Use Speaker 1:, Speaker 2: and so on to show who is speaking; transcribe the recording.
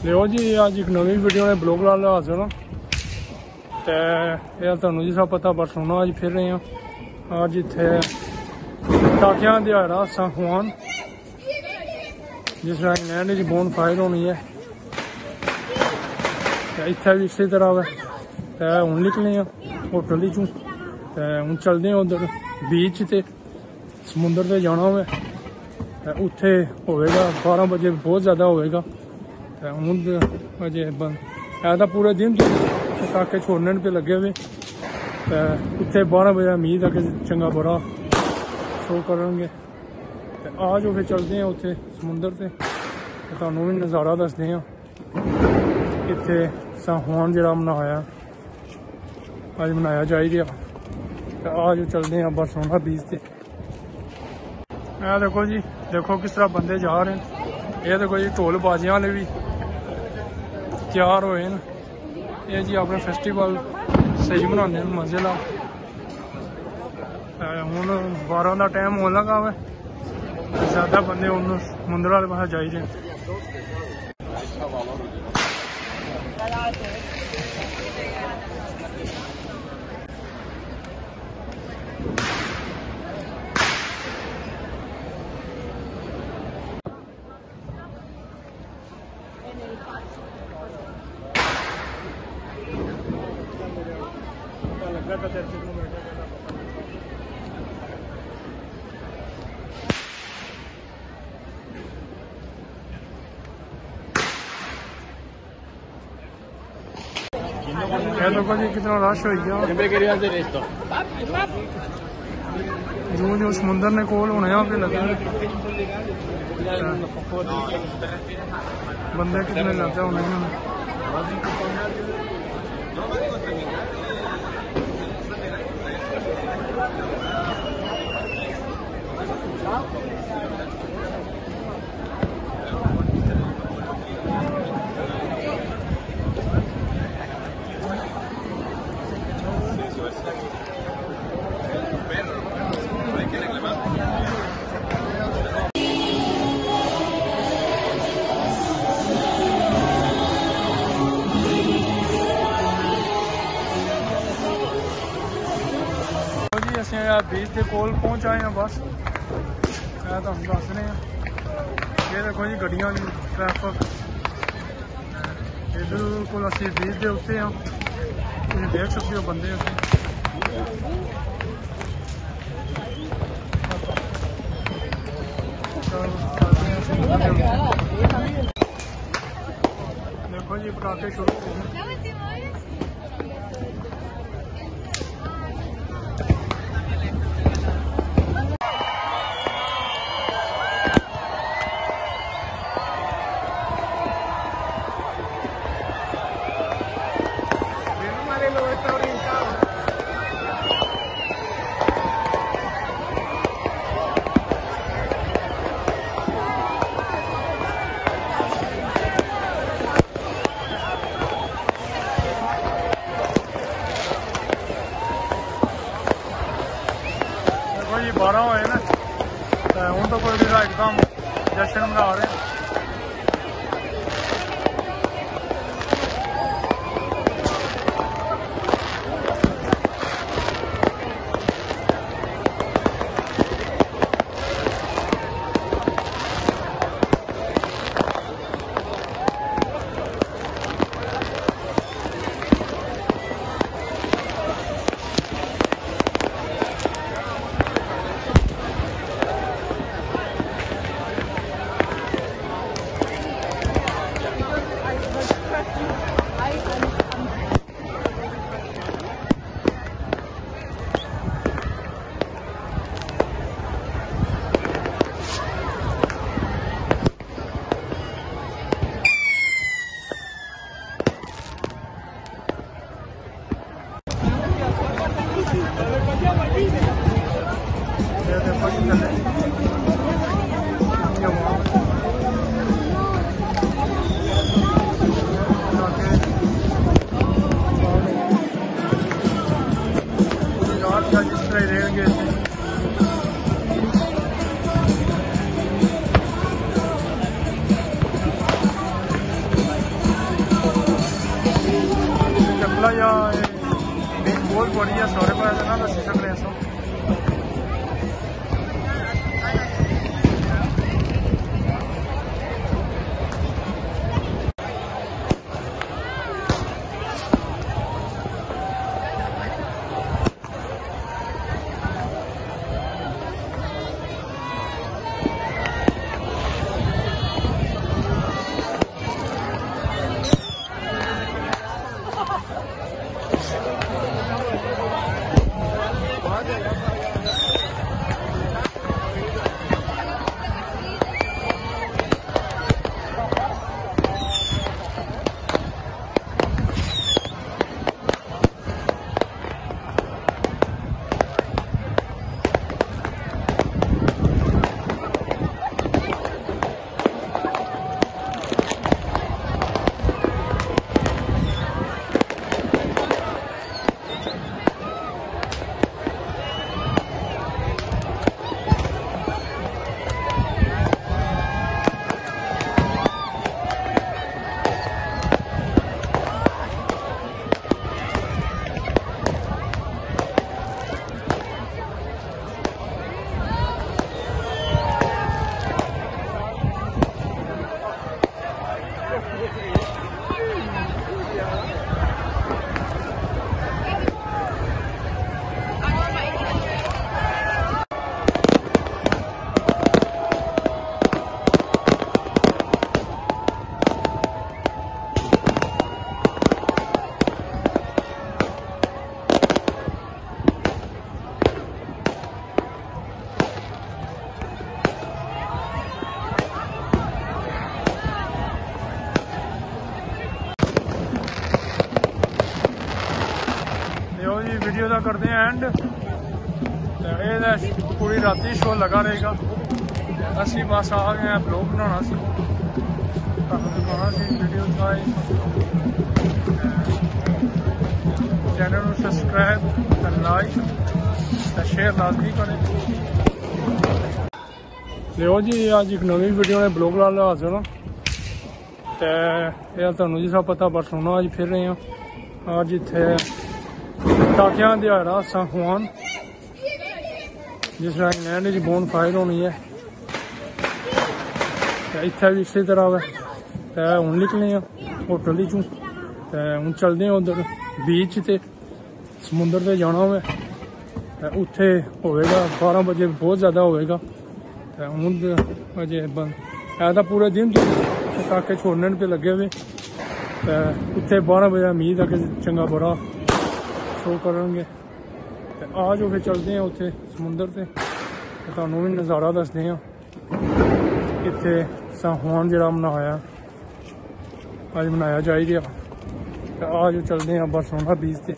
Speaker 1: लियो जी अज एक नवी वीडियो ने ब्लॉग ला हाजिर हो तो यह तुहानू जी सब पता बरसोना अज फिर रहे हैं। अज इत्थे टाकिया दिहाड़ा संखवान जिस इंग्लैंड बोन फायर होनी है इत्थे भी इसी तरह है। तो हूँ निकले हैं होटल चूँ तो हूँ चलते हैं उधर बीच से समुंदर से जाना है। उत्थे होएगा 12 बजे बहुत ज़्यादा होएगा। हूँ अजे तो पूरे दिन टाके छोड़ने पे लगे हुए तो उत्थे 12 बजे उम्मीद है कि चंगा बड़ा शो करेंगे। तो आज फिर चलते हैं उत्थे समुंदर से तुहानू भी नज़ारा दसते हैं इत्थे संखवान जिहड़ा मनाया अज मनाया जाई दिया। तो आज चलते हैं बरसोना बीच से। देखो जी देखो किस तरह बंदे जा रहे हैं। ये देखो जी ढोल बाजियां वाले भी तैयार होए न। ये जी अपने फेस्टिवल सही मनाने मजे ला। हूँ 12 का टाइम होने लगा है ज़्यादा बंदे उन्होंने समुद्र वाले पास जाई रहे। देखो जी कितना रश हो गया जो जो समुंदर ने कोल होने पे लगे बंदे कितने लगे होने। बीच के कोल पहुंच आए हैं बस मैं तुम दस रहे हैं। ये देखो जी गड्डियां की ट्रैफिक इधर को असी बीच के उत्ते हाँ तुम देख सकते हो बंदे देखो जी पटाखे शुरू हो गए। जी 12 होए ना हूँ तो कोई एकदम जश्न मना रहे हैं। माशाल्लाह यार बीच बहुत बड़ी है, सारे पास ना दसी सकते हैं। जी वीडियो का करते हैं एंड पूरी राती शो लगा रहेगा। असी बस आ गए हैं ब्लॉग बनाना सी, दिखाना सी वीडियो का। चैनल को सब्सक्राइब लाइक शेयर लाजमी करें। लियो जी अज एक नवी वीडियो ने ब्लॉग ला हाजिर हाँ। तो यह तुहानू जी सब पता बरसोना अज फिर रहे हैं। अज इत्थे टाकिया दिहाड़ा साखवान जिस इंग्लैंड च बोन फायर होनी है। इत्थे भी इसी तरह है। तो हूँ निकले हैं होटल चूँ, तो हूँ चलते हैं उधर बीच से समुंदर से जाना है। उत्थे होगा 12 बजे बहुत ज़्यादा होगा। तो हूँ अजे है तो पूरे दिन टाके छोड़ने पे लगे हुए। तो उत्थे 12 बजे उम्मीद है कि चंगा बड़ा शो करेंगे। आज फिर चलते हैं उत्थे समुंदर से, तुहानू भी नज़ारा दसते हैं इत्थे साखवान जिहड़ा मनाया अज मनाया जाए। आज चलते हैं बरसोना बीच से।